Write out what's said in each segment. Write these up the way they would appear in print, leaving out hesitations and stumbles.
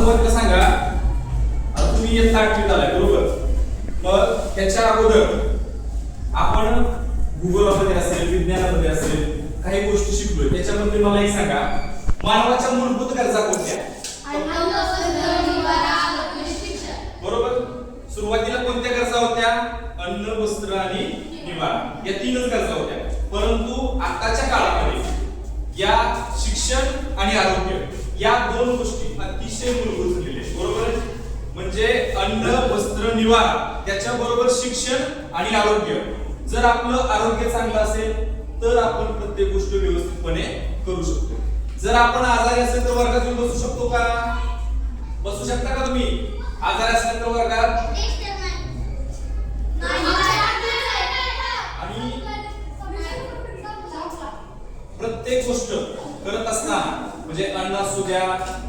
सुरुवातीला सांगा, आता तुम्ही इयत्ता 8वीत आलाय बरोबर. मग त्याच्या अगोदर आपण भूगोलामध्ये असेल, विज्ञानामध्ये असेल काही गोष्टी शिकलोय. त्याच्यामध्ये मला एक सांगा, मानवाच्या मूलभूत गरजा कोणत्या? बरोबर. सुरुवातीला कोणत्या गरजा होत्या? अन्न, वस्त्र आणि निवारा, या तीनच गरजा होत्या. परंतु आताच्या काळामध्ये या शिक्षण आणि आरोग्य या दोन गोष्टी अतिशय मूलभूत झालेल्या आहेत. बरोबर. म्हणजे अन्न, वस्त्र, निवारा त्याच्याबरोबर शिक्षण आणि आरोग्य. जर आपलं आरोग्य चांगलं असेल तर आपण प्रत्येक गोष्ट व्यवस्थितपणे करू शकतो. जर आपण आजारी असेल तर वर्गात येऊन बसू शकतो का? बसू शकता का तुम्ही? आजारी असेल तर वर्गात? आणि प्रत्येक गोष्ट करत असताना म्हणजे अन्न असू द्या,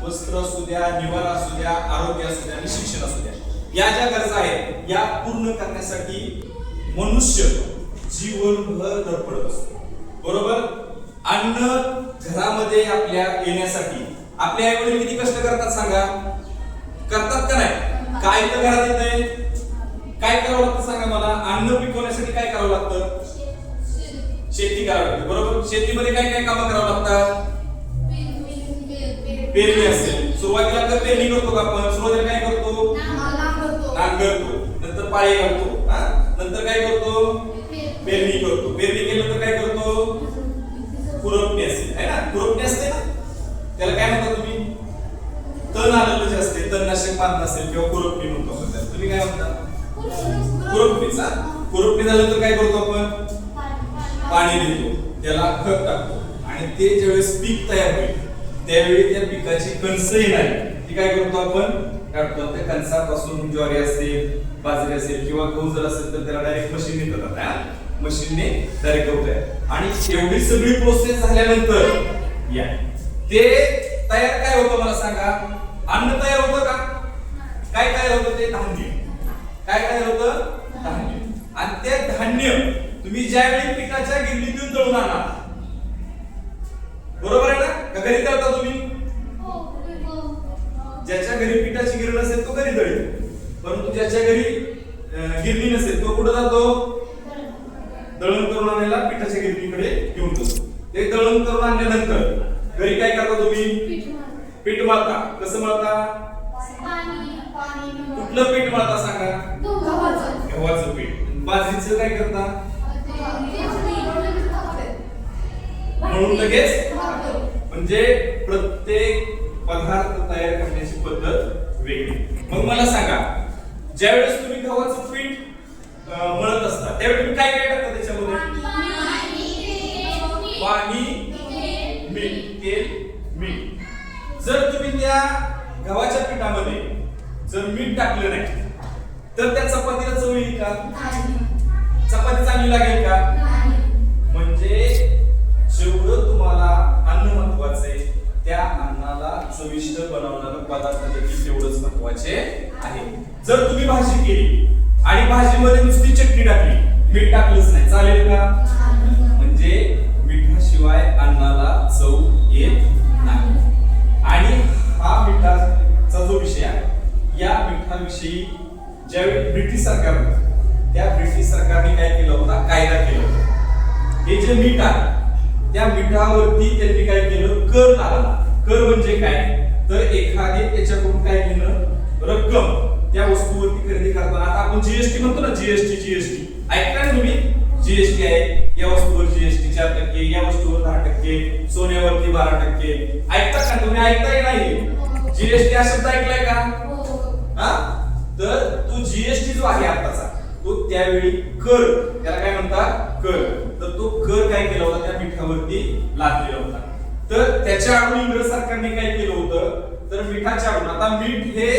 वस्त्र असू द्या, निवारा असू द्या, आरोग्य असू द्या आणि शिक्षण असू द्या, या ज्या गरजा आहेत या पूर्ण करण्यासाठी मनुष्य जीवनभर धडपडत असतो. बरोबर. अन्न घरामध्ये आपल्या येण्यासाठी आपले आई वडील किती कष्ट करतात सांगा? करतात का नाही? काय तर घरात येतंय, काय करावं लागतं सांगा मला? अन्न पिकवण्यासाठी काय करावं लागतं? शेती करावी लागते. बरोबर. शेतीमध्ये काय काय कामं करावं लागतात? पेरणी असेल, सुरुवातीला तर पेरणी करतो का आपण? सुरुवातीला काय करतो? नांगरतो, नंतर पाळी घालतो, नंतर काय करतो? पेरणी करतो. पेरणी केल्यानंतर काय करतो? खुरपणी असते, है ना? खुरपणी असते ना, त्याला काय म्हणता तुम्ही? तण आलेलं जे असते, तणनाशक मारलं असेल किंवा खुरपणी म्हणतो आपण. तुम्ही काय म्हणता? खुरपणीचा. खुरपणी झाल्यानंतर काय करतो आपण? पाणी देतो, त्याला खत टाकतो आणि ते ज्यावेळेस पीक तयार होईल त्यावेळी त्या पिकाची कणसं येणार ती काय करतो आपण? काढतो. त्या कणसापासून ज्वारी असेल, बाजरी असेल किंवा गहू जर असेल तर त्याला डायरेक्ट मशीनने देतात. मशीनने डायरेक्ट होतंय आणि एवढी सगळी प्रोसेस झाल्यानंतर या ते तयार काय होतं मला सांगा? अन्न तयार होतं का? काय तयार होतं? ते धान्य. काय तयार होतं? धान्य. आणि ते धान्य तुम्ही ज्यावेळी पिठाच्या गिरणीतून दळून आणा, बरोबर आहे ना? का घरी दळता तुम्ही? ज्याच्या घरी पिठाची गिरण असेल तो घरी दळेल, परंतु ज्याच्या घरी गिरणी नसेल तो कुठे जातो? दळण करून आणायला पिठाच्या गिरणीकडे घेऊन जातो. ते दळण करून आणल्यानंतर घरी काय करता तुम्ही? पीठ मळता. कसं मळता? कुठलं पीठ मळता सांगा? गव्हाचं पीठ. बाजरीचं काय करता? म्हणून लगेच. म्हणजे प्रत्येक पदार्थ तयार करण्याची पद्धत वेगळी. मग मला सांगा, ज्यावेळेस तुम्ही गव्हाचं पीठ मळत असता त्यावेळी तुम्ही काय काय टाकता त्याच्यामध्ये? पाणी, मीठ, तेल, मीठ. जर तुम्ही त्या गव्हाच्या पिठामध्ये जर मीठ टाकलं नाही तर त्या चपातीला चव येईल का? चपाती चांगली लागेल का? म्हणजे जेवढं तुम्हाला अन्न महत्वाचं आहे त्या अन्नाला चविष्ट बनवणारं पदार्थ देखील तेवढंच महत्वाचे आहे. जर तुम्ही भाजी केली आणि भाजीमध्ये नुसती चटणी टाकली, मीठ टाकलंच नाही, चालेल का? म्हणजे मिठाशिवाय अन्नाला चव येत नाही. आणि हा मिठाचा जो विषय आहे या मिठाविषयी ज्यावेळी ब्रिटिश सरकार, त्या ब्रिटिश सरकारने काय केलं होता? कायदा केला होता. हे जे मीठ आहे त्या मिठावरती त्यांनी काय केलं? कर लावला. कर म्हणजे काय? तर एखादी त्याच्याकडून काय घेणं रक्कम त्या वस्तूवरती खरेदी करताना, आता आपण जीएसटी म्हणतो ना, जीएसटी ऐकता ना तुम्ही? जीएसटी आहे, या वस्तूवर जीएसटी 4%, या वस्तूवर 10%, सोन्यावरती 12%. ऐकता का तुम्ही? ऐकताय नाही? जीएसटी हा शब्द ऐकलाय का? तर तो जीएसटी जो आहे आताचा तो त्यावेळी कर, त्याला काय म्हणतात? कर. तर तो कर काय केला होता? त्या मिठावरती लादलेला होता. तर त्याच्या आडून इंग्रज सरकारने काय केलं होतं? तर मिठाच्या आडून, आता मीठ हे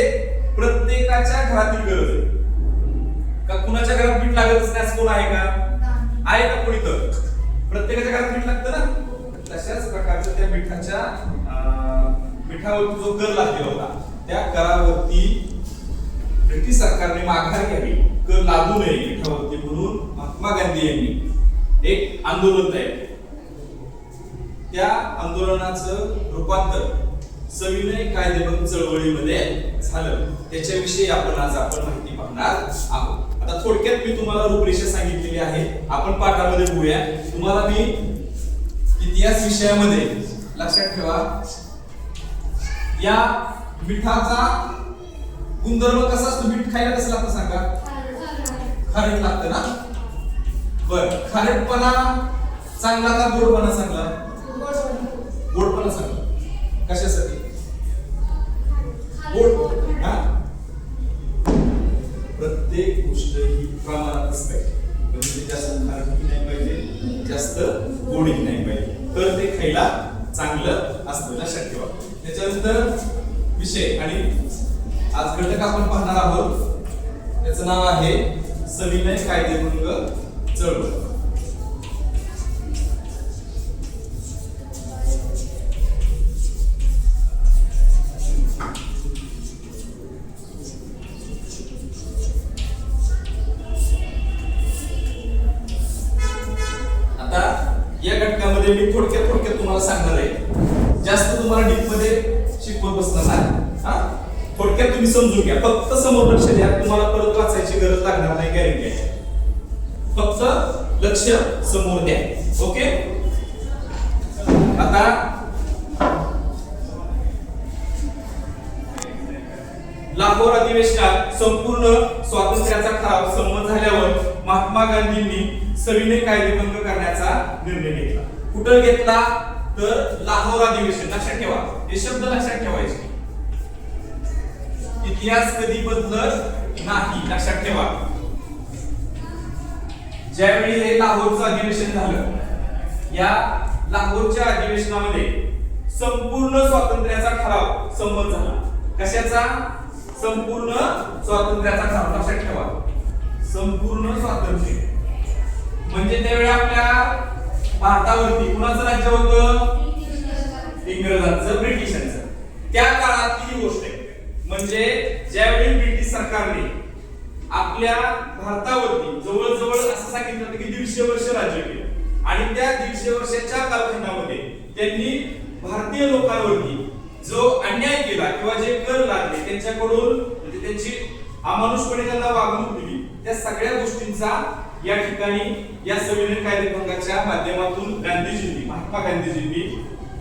प्रत्येकाच्या घरातील गरज आहे का? कुणाच्या घरात मीठ लागतच नाही असं कोण आहे का? आहे का कोणी? तर प्रत्येकाच्या घरात मीठ लागतं ना. तशाच प्रकारच्या त्या मिठावरती जो कर लागलेला होता त्या करावरती ब्रिटिश सरकारने माघार घ्यावी, कर लादू नये मिठावरती, म्हणून महात्मा गांधी यांनी एक आंदोलन तयार केलं. त्या आंदोलनाचं रूपांतर सविनय कायदेभंग चळवळीमध्ये झालं, त्याच्याविषयी आपण माहिती पाहणार आहोत. आता थोडक्यात मी तुम्हाला रूपरेषा सांगितलेली आहे, आपण पाठामध्ये बघूया. तुम्हाला मी इतिहास विषयामध्ये लक्षात ठेवा, या मिठाचा गुणधर्म कसा असतो, मीठ खायला कसं लागतं सांगा? खारट लागतं ना. बर, खारटपणा चांगला का गोडपणा चांगला? गोडपणा चांगला. कशासाठी? गोड. हा, प्रत्येक गोष्ट ही प्रमाणातच पाहिजे, म्हणजे जास्त खारटही नाही पाहिजे, जास्त गोडही नाही पाहिजे, तर ते खायला चांगलं असतं. लक्षात ठेवा. त्याच्यानंतर विषय आणि आज घटक आपण पाहणार आहोत, त्याचं नाव आहे सविनय कायदेभंग चळवळ. या घटकामध्ये मी थोडक्यात तुम्हाला सांगणार आहे, जास्त तुम्हाला डीप मध्ये शिकवत बसणार नाही. हा, थोडक्यात तुम्ही समजून घ्या, फक्त समोर लक्ष द्या, तुम्हाला परत वाचायची गरज लागणार नाही, गॅरंटी आहे. फक्त लक्ष समोर द्या. ओके. आता लाहोर अधिवेशनात संपूर्ण स्वातंत्र्याचा ठराव संमत झाल्यावर महात्मा गांधींनी सविनय कायदेभंग करण्याचा निर्णय घेतला. कुठं घेतला? तर लाहोर अधिवेशन. लक्षात ठेवा, हे शब्द लक्षात ठेवायचे. इतिहास कधी बदलत नाही, लक्षात ठेवा. ज्यावेळी हे लाहोरचं अधिवेशन झालं, या लाहोरच्या अधिवेशनामध्ये संपूर्ण स्वातंत्र्याचा ठराव संमत झाला. कशाचा? संपूर्ण स्वातंत्र्याचा ठराव. लक्षात ठेवा, संपूर्ण स्वातंत्र्य म्हणजे त्यावेळी आपल्या भारतावरती कुणाचं राज्य होतं? इंग्रजांचं, ब्रिटिशांचं. त्या काळातली ही गोष्ट आहे. म्हणजे ज्यावेळी ब्रिटिश सरकारने आपल्या भारतावरती जवळजवळ असं सांगितलं होतं की 150 वर्ष राज्य केलं, आणि त्या 150 वर्षाच्या कालखंडामध्ये त्यांनी भारतीय लोकांवरती जो अन्याय केला किंवा जे कर लागले त्यांच्याकडून, म्हणजे त्यांची अमानुषपणे त्यांना वागणूक दिली, त्या सगळ्या गोष्टींचा या ठिकाणी या सविनय कायदेभंगाच्या माध्यमातून गांधीजींनी, महात्मा गांधीजींनी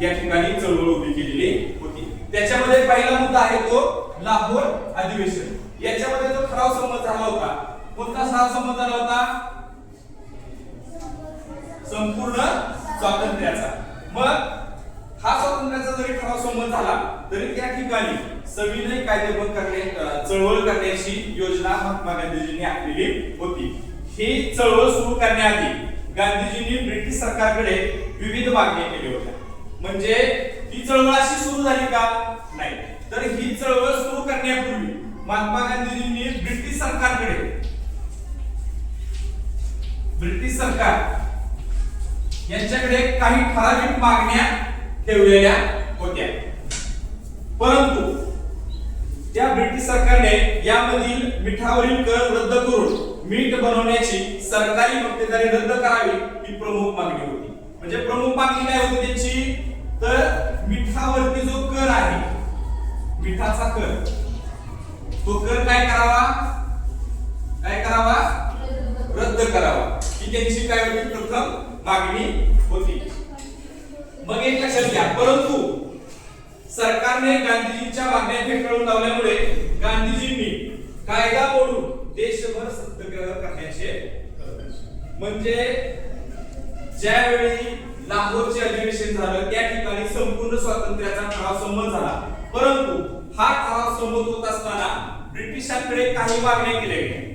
या ठिकाणी चळवळ उभी केलेली होती. त्याच्यामध्ये पहिला मुद्दा आहे तो लाहोर अधिवेशन. याच्यामध्ये जो ठराव संमत झाला होता, कोणता ठराव संमत झाला होता? संपूर्ण स्वातंत्र्याचा. मग हा स्वातंत्र्याचा जरी ठराव संमत झाला तरी त्या ठिकाणी सविनय कायदेभंग चळवळ करण्याची योजना महात्मा गांधीजींनी आखलेली होती. ही चळवळ सुरू करण्याआधी गांधीजींनी ब्रिटिश सरकारकडे विविध मागण्या केल्या होत्या. म्हणजे ही चळवळ अशी सुरू झाली का? नाही. तर ही चळवळ सुरू करण्यापूर्वी महात्मा गांधीजींनी ब्रिटिश सरकार यांच्याकडे काही ठराविक मागण्या ठेवलेल्या होत्या, परंतु त्या ब्रिटिश सरकारने यामधील मिठावरील कर रद्द करून मीठ बनवण्याची सरकारी मक्तेदारी रद्द करावी ही प्रमुख मागणी होती. म्हणजे प्रमुख मागणी काय होती त्यांची? तर मिठावरती जो कर आहे, मिठाचा कर, तो कर काय करावा? रद्द करावा. ही त्यांची काय होती? प्रथम मागणी होती. मग एक लक्षात घ्या, परंतु सरकारने गांधीजींच्या मागण्या फेटाळून लावल्यामुळे गांधीजींनी कायदा मोडून देशभर सत्याग्रह करण्याचे, म्हणजे ज्यावेळी लाहोरचे अधिवेशन झालं त्या ठिकाणी संपूर्ण स्वातंत्र्याचा ठराव संमत झाला, परंतु हा ठराव संमत होत असताना ब्रिटिशांकडे काही मागण्या केल्या गेल्या.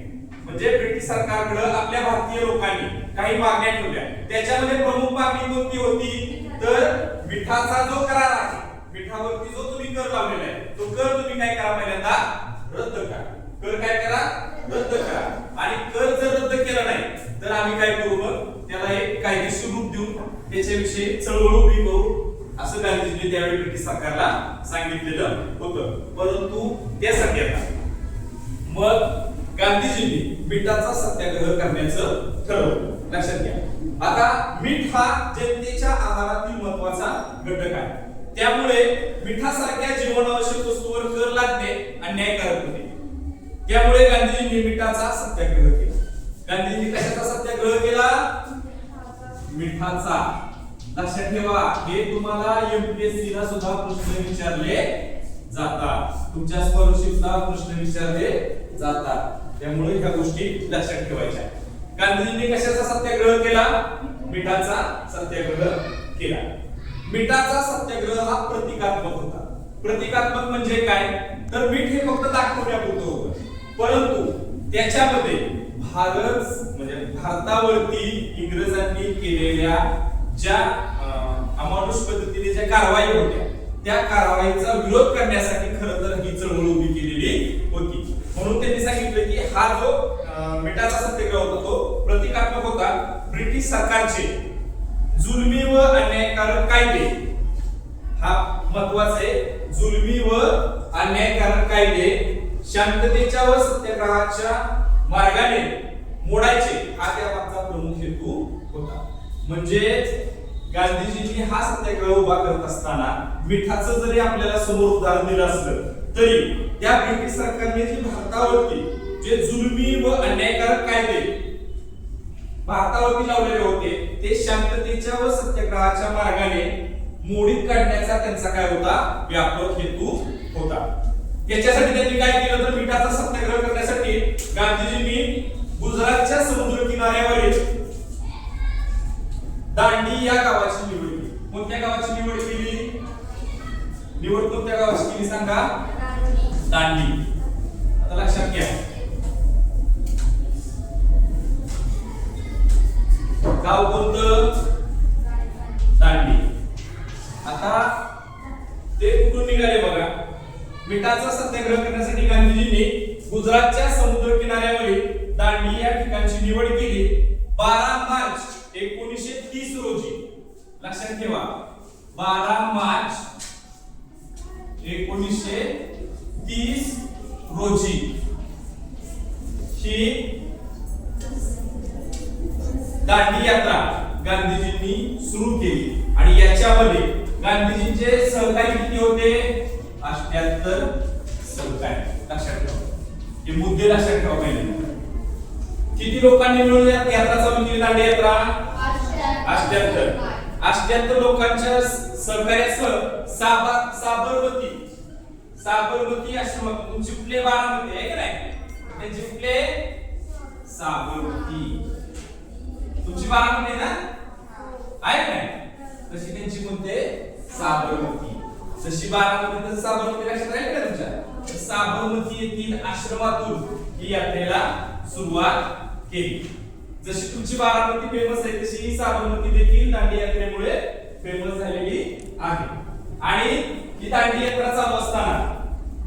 म्हणजे ब्रिटिश सरकारकडे आपल्या भारतीय लोकांनी काही मागण्या ठेवल्या. त्याच्यामध्ये प्रमुख मागणी कोणती होती? तर मिठाचा जो करार आहे, मिठावरती जो तुम्ही कर लावलेला आहे, तो कर तुम्ही काय करा? पहिल्यांदा रद्द करा. कर काय करा? रद्द करा. आणि कर जर रद्द केला नाही तर आम्ही काय करू? मग त्याला एक कायदेशीर रूप देऊन त्याच्याविषयी चळवळ उभी करू, असं गांधीजींनी त्यावेळी ब्रिटिश सरकारला सांगितलेलं होतं. परंतु त्यासाठी आता मग गांधीजींनी मिठाचा सत्याग्रह करण्याचं ठरवलं. लक्षात घ्या, आता मीठ हा जनतेच्या आहारातील महत्त्वाचा घटक आहे. त्यामुळे मिठासारख्या जीवनावश्यक वस्तूवर कर लादणे अन्यायकारक होते. त्यामुळे गांधीजींनी मिठाचा सत्याग्रह केला. गांधीजींनी कशाचा सत्याग्रह केला? मिठाचा. लक्षात ठेवा, हे तुम्हाला एमपीएससी ला सुद्धा प्रश्न विचारले जातात, तुमच्या स्कॉलरशिपला प्रश्न विचारले जातात. त्यामुळे ह्या गोष्टी लक्षात ठेवायच्या. गांधीजींनी कशाचा सत्याग्रह केला? मिठाचा सत्याग्रह केला. मिठाचा सत्याग्रह हा प्रतिकात्मक होता. प्रतिकात्मक म्हणजे काय? तर मीठ हे फक्त दाखवण्यापुरतं होतं, परंतु त्याच्यामध्ये भारतावरती इंग्रजांनी केलेल्या ज्या अमानुष पद्धतीने ज्या कारवाई होत्या त्या कारवाईचा विरोध करण्यासाठी खरं तर ही चळवळ उभी केलेली होती. म्हणून त्यांनी सांगितलं की हा जो मिठाचा सत्याग्रह होता तो प्रतिकात्मक होता. ब्रिटिश सरकारचे जुलमी व अन्यायकारक कायदे, हा महत्वाचा आहे, जुलमी व अन्यायकारक कायदे शांततेच्या व सत्याग्रहाच्या मार्गाने मोडायचे हा त्यामागचा प्रमुख हेतू होता. म्हणजे गांधीजींनी हा सत्याग्रह उभा करत असताना मिठाचं जरी आपल्याला समोर उदाहरण दिलं असलं तरी त्या ब्रिटिश सरकारने जे भारतावरती जे जुलमी व अन्यायकारक कायदे भारतावरती लावलेले होते ते शांततेच्या व सत्याग्रहाच्या मार्गाने मोडीत काढण्याचा त्यांचा काय होता? व्यापक हेतू होता. याच्यासाठी त्यांनी काय केलं तर मिठाचा सत्याग्रह करण्यासाठी गांधीजींनी गुजरातच्या समुद्र किनाऱ्यावरील दांडी या गावाची निवड केली. कोणत्या गावाची निवड केली? निवड कोणत्या गावाची केली सांगा? दांडी. आता लक्षात घ्या, गाव कोणतं? दांडी. आता ते कुठून निघाले बघा. मिठाचा सत्याग्रह करण्यासाठी गांधीजींनी गुजरातच्या समुद्र किनाऱ्यावरील दांडी या ठिकाणची निवड केली. 12 मार्च 1930 रोजी. लक्षात ठेवा, 12 मार्च 1930 रोजी ही दांडी यात्रा गांधीजींनी सुरू केली. आणि याच्यामध्ये गांधीजींचे सहकारी किती होते? 78 सहकारी. लक्षात ठेवा, हे मुद्दे लक्षात ठेवा. पहिले किती लोकांनी मिळून यात्रा चालू केली? दांडी यात्रा 78 लोकांच्या सहकार्यासह साबरमती आश्रमात चिपले बारामती आहे का नाही? ते चिपले साबरमती तुमची बारामती आहे ना? आहे का नाही? तशी त्यांची कोणते? साबरमती. जशी बारामती तशी साबरमती लक्षात राहील का तुमच्या? साबरमती येथील आश्रमातून ही यात्रेला सुरुवात केली. जशी तुमची बारामती फेमस आहे तशी ही साबरमती देखील दांडी यात्रेमुळे फेमस झालेली आहे. आणि ही दांडी यात्रा चालू असताना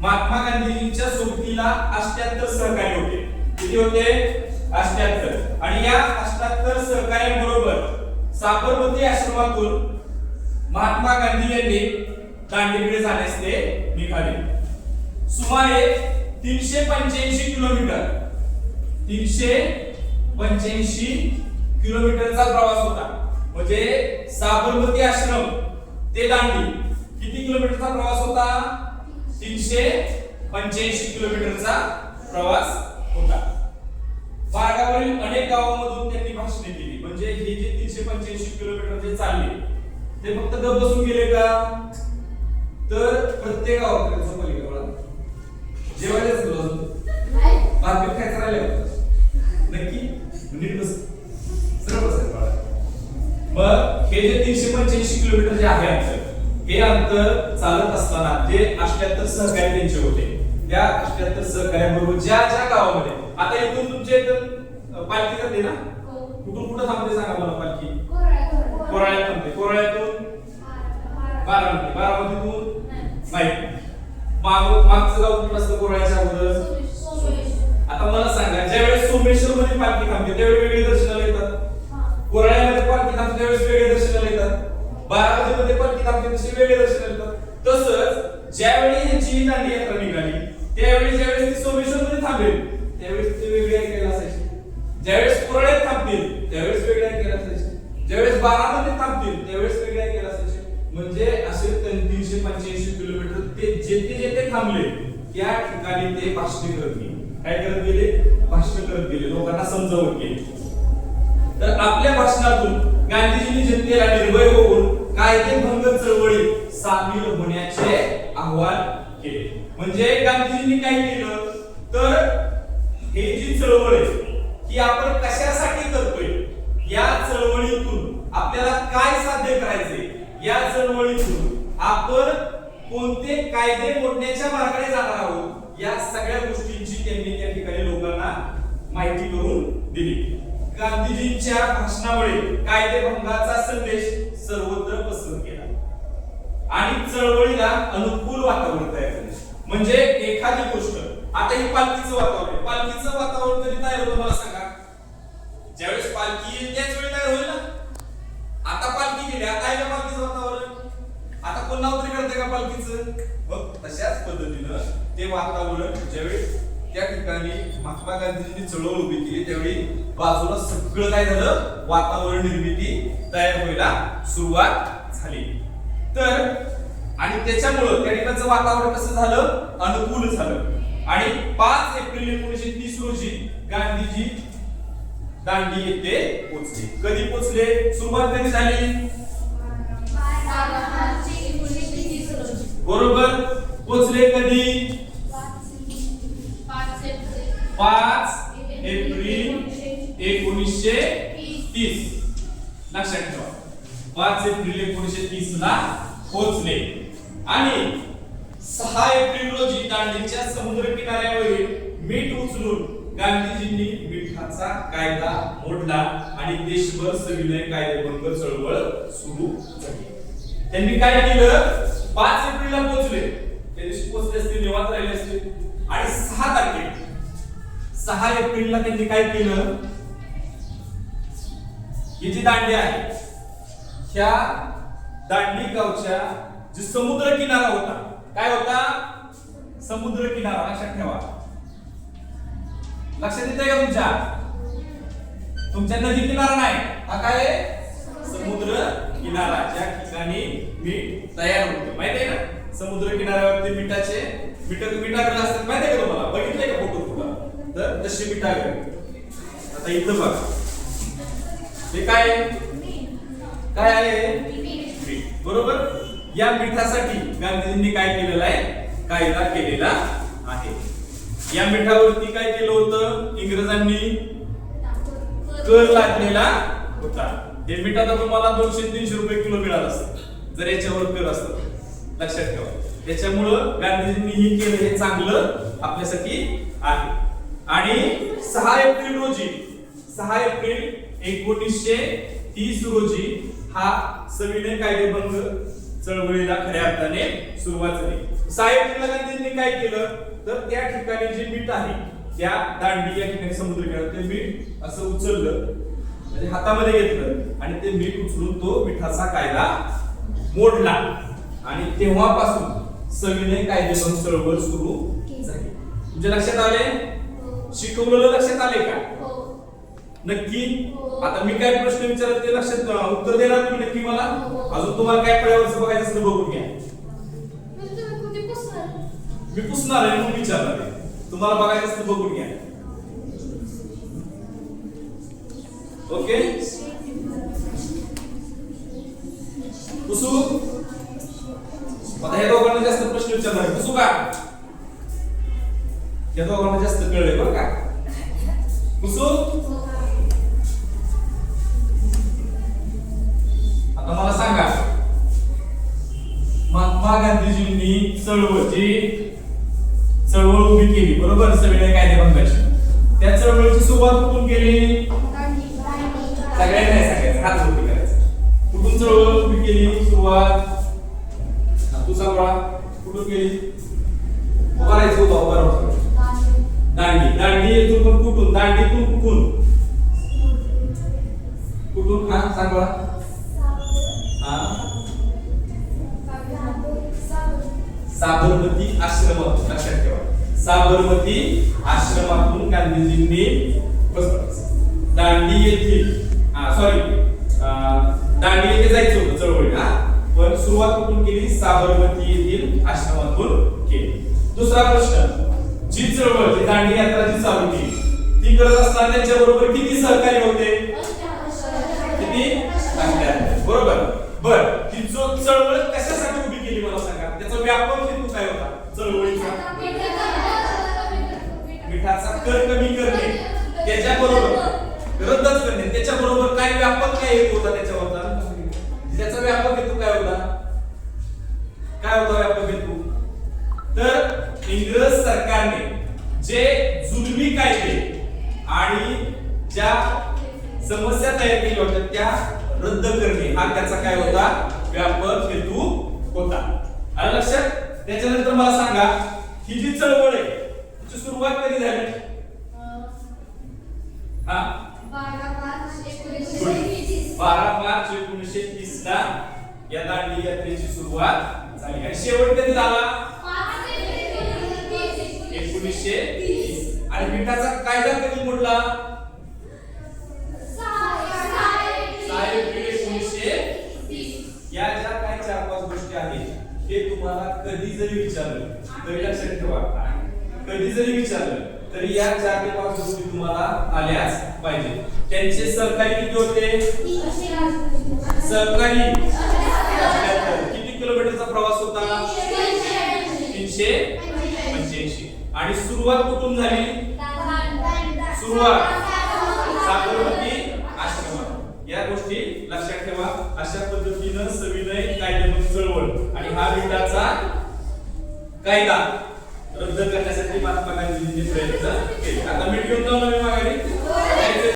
महात्मा गांधीजींच्या सोबतीला 78 सहकारी होते. किती होते? 78. आणि या 78 सहकाऱ्यांबरोबर साबरमती आश्रमातून महात्मा गांधी यांनी दांडीकडे जाण्यास ते निघाले. सुमारे 385 किलोमीटर 385 किलोमीटरचा प्रवास होता. म्हणजे साबरमती आश्रम ते दांडी किती किलोमीटरचा प्रवास होता? 385 किलोमीटरचा प्रवास होता. मार्गावरील अनेक गावांमधून त्यांनी भाषणे केली. म्हणजे हे जे 385 किलोमीटर जे चालले ते फक्त गप बसून गेले का? तर प्रत्येक गावात जेवायलाच भात खायचं राहिलं नक्की नीट बस सरळ बसायचं बाळा. मग हे जे 385 किलोमीटर जे आहे अंतर, हे अंतर चालत असताना जे 78 सहकारी त्यांचे होते त्या 78 सहकार्यांबरोबर ज्या ज्या गावामध्ये, आता इथून तुमचे पालखी जाते ना, कुठून कुठं थांबते सांगा मला? पालखी कोराळ्यात थांबते. कोराळ्यातून बारामती, बारामतीतून नाही, मागचं गाव कुठं असतं कोराळ्याच्या अगोदर? आता मला सांगा, ज्यावेळेस सोमेश्वर मध्ये पालखी थांबते त्यावेळी वेगळे दर्शनाला येतात, कोराळ्यामध्ये पालखी थांबते त्यावेळेस वेगळे दर्शनाला येतात, बारामतीमध्ये पालखी थांबते तसे वेगळे दर्शनाला येतात. तसंच ज्यावेळी ह्याची दांडी यात्रा निघाली त्यावेळी ज्यावेळेस ती सोमेश्वर मध्ये थांबेल त्यावेळेस ते वेगळे ऐकायला असायचे, ज्यावेळेस कोराळ्यात थांबतील त्यावेळेस वेगळे ऐकायला असायचे, ज्यावेळेस बारामतीत थांबतील त्यावेळेस वेगळे ऐकायला असायचे. म्हणजे असे 385 ते थांबले त्या ठिकाणी ते भाषण करत गेले. काय करत गेले? भाषण करत गेले, लोकांना समजावत गेले. तर आपल्या भाषणातून गांधीजींनी जनतेला निर्भय होऊन कायदेभंग चळवळीत सामील होण्याचे आवाहन केले. म्हणजे गांधीजींनी काय केलं तर हे जी चळवळ आहे ही आपण कशासाठी करतोय, या चळवळीतून आपल्याला काय साध्य करायचे, या चळवळीतून आपण कोणते कायदे मोडण्याच्या मार्गाने जाणार आहोत, या सगळ्या गोष्टींची त्यांनी त्या ठिकाणी लोकांना माहिती करून दिली. गांधीजींच्या भाषणामुळे कायदेभंगाचा संदेश सर्वत्र पसरत गेला आणि चळवळीला अनुकूल वातावरण तयार झाले. म्हणजे एखादी गोष्ट, आता ही पालखीचं वातावरण आहे, पालखीचं वातावरण कधी तयार होतं मला सांगा? ज्यावेळेस पालखी येईल त्याच वेळी तयार होईल ना. आता पालखी गेली, आता आहे का पालखीचं वातावरण? आता कोण नाव तरी करते का पालखीचं? मग तशाच पद्धतीनं ते वातावरण ज्यावेळी त्या ठिकाणी महात्मा गांधींनी चळवळ उभी केली त्यावेळी बाजूला सगळं काय झालं, वातावरण निर्मिती तयार व्हायला सुरुवात झाली. तर आणि त्याच्यामुळं त्या ठिकाणचं वातावरण कसं झालं, अनुकूल झालं. आणि 5 एप्रिल 1930 रोजी गांधीजी दांडी येथे पोहोचले. कधी पोहोचले? सुरुवात कधी झाली? बरोबर. पोहोचले कधी? 5 एप्रिल 1930. लक्षात ठेवा, 5 एप्रिल 1930 ला पोहोचले. आणि 6 एप्रिल रोजी दांडीच्या समुद्र किनाऱ्यावरील मीठ उचलून गांधीजींनी मिठाचा कायदा मोडला आणि देशभर सविनय कायदेभंग चळवळ सुरू झाली. त्यांनी काय केलं? 5 एप्रिलला पोहोचले, त्या दिवशी पोहोचले असते, निवांत राहिले असते. आणि 6 एप्रिलला त्यांनी काय केलं? ही जी दांडी आहे, ह्या दांडी गावच्या जी समुद्र किनारा होता, काय होता? समुद्र किनारा. लक्षात ठेवा, लक्षात येते का तुमच्या नदी किनारा नाही, हा काय? समुद्र किनारा, ज्या ठिकाणी मीठ तयार होते. माहिती आहे ना, समुद्र किनाऱ्यावरती मिठागरे असतात, माहिती आहे का तुम्हाला? बघितलंय का फोटो तुला? तर तशी मिठागरे. आता इथं बघा, हे काय काय आहे? मीठ. बरोबर. या मिठासाठी गांधीजींनी काय केलेलं आहे? कायदा केलेला आहे. या मिठावरती काय केलं होतं? इंग्रजांनी कर लादलेला होता. हे मिठ आता तुम्हाला 200-300 रुपये किलो मिळालं असतं जर याच्यावर कर असतं. लक्षात ठेवा. त्याच्यामुळं गांधीजींनी हे केलं, हे चांगलं आपल्यासाठी आहे. आणि 6 एप्रिल 1930 रोजी हा सविनय कायदेभंग चळवळीला खऱ्या अर्थाने सुरुवात झाली. 6 एप्रिलला गांधींनी काय केलं तर त्या ठिकाणी जे मीठ आहे, त्या दांडी या ठिकाणी समुद्र किनाऱ्यावर ते मीठ असं उचललं, म्हणजे हातामध्ये घेतलं आणि ते मीठ उचलून तो मिठाचा कायदा मोडला. आणि तेव्हापासून सविनय कायदेभंग चळवळ सुरू झाली. तुमच्या लक्षात आले? शिकवलेलं लक्षात आले का? नक्की. आता मी काय प्रश्न विचारत ते लक्षात उत्तर देणार तुम्ही नक्की मला? अजून तुम्हाला काय फळ्यावरचं बघायचं असेल बघून घ्या. मी पुसणार आहे म्हणून विचारणार आहे. तुम्हाला बघायचं असेल बघून घ्या. ओके, पुसू? आता हे दोघांना जास्त प्रश्न विचारणार आहे. पुसू का? या दोघांना जास्त कळलंय बरं का? पुसू? आता मला सांगा, महात्मा गांधीजींनी चळवळ उभी केली, बरोबर, सविनय कायदेभंगाची. त्या चळवळीची सुरुवात कुठून केली? सगळ्यांना नाही सांगायचं, हात वरती करायचं. कुठून चळवळ उभी केली? सुरुवात तू सांगा, कुठून केली? उभा राहायचं, उभा राहायचं. दांडी येथून, पण कुठून? दांडीतून कुठून? कुठून? हा सांगा. साबरमती आश्रमातून. लक्षात ठेवा, साबरमती आश्रमातून गांधीजींनी दांडी येथील दांडी येथे जायचं होतं चळवळीला, पण सुरुवात कुठून केली? साबरमती येथील आश्रमातून केली. दुसरा प्रश्न, जी चळवळ जी दांडी यात्रा जी चालू केली ती करत असताना त्यांच्या बरोबर किती सहकारी होते? किती? 88. बरोबर. बर, ही जो चळवळ कशासाठी उभी केली मला सांगा, त्याचा व्यापक हेतू काय होता चळवळीचा? मिठाचा कर कमी करणे, त्याच्याबरोबर रद्दच करणे, त्याच्याबरोबर काय व्यापक काय हेतू होता त्याच्यावरचा? त्याचा व्यापक हेतू काय होता? काय होता व्यापक हेतू? तर इंग्रज सरकारने जे जुलमी कायदे आणि ज्या समस्या तयार केल्या होत्या त्या रद्द करणे हा त्याचा काय होता? व्यापक हेतू होता. आलं लक्षात? त्याच्यानंतर मला सांगा, ही जी चळवळ आहे तिची सुरुवात कधी झाली? 12 मार्च 1930 ला या दांडी यात्रेची सुरुवात झाली आणि शेवट कधी झाला? 1930. आणि मिठाचा कायदा कधी मोडला? 6 एप्रिल 1930. या ज्या काही 4-5 गोष्टी आहेत हे तुम्हाला कधी जरी विचारलं तरी लक्षात ठेवा, कधी जरी विचारलं तरी या 4 ते 5 गोष्टी तुम्हाला आल्याच पाहिजे. त्यांचे सहकारी किती होते? सहकारी 78. किती किलोमीटरचा प्रवास होता? 385. आणि सुरुवात कुठून झाली? सुरुवात साबरमती आश्रमात. या गोष्टी लक्षात ठेवा. अशा पद्धतीनं सविनय कायदेभंग चळवळ आणि हा मिठाचा कायदा रद्द करण्यासाठी महात्मा गांधींनी प्रयत्न केले. आता मीठ घेऊन जाऊ नये माघारी.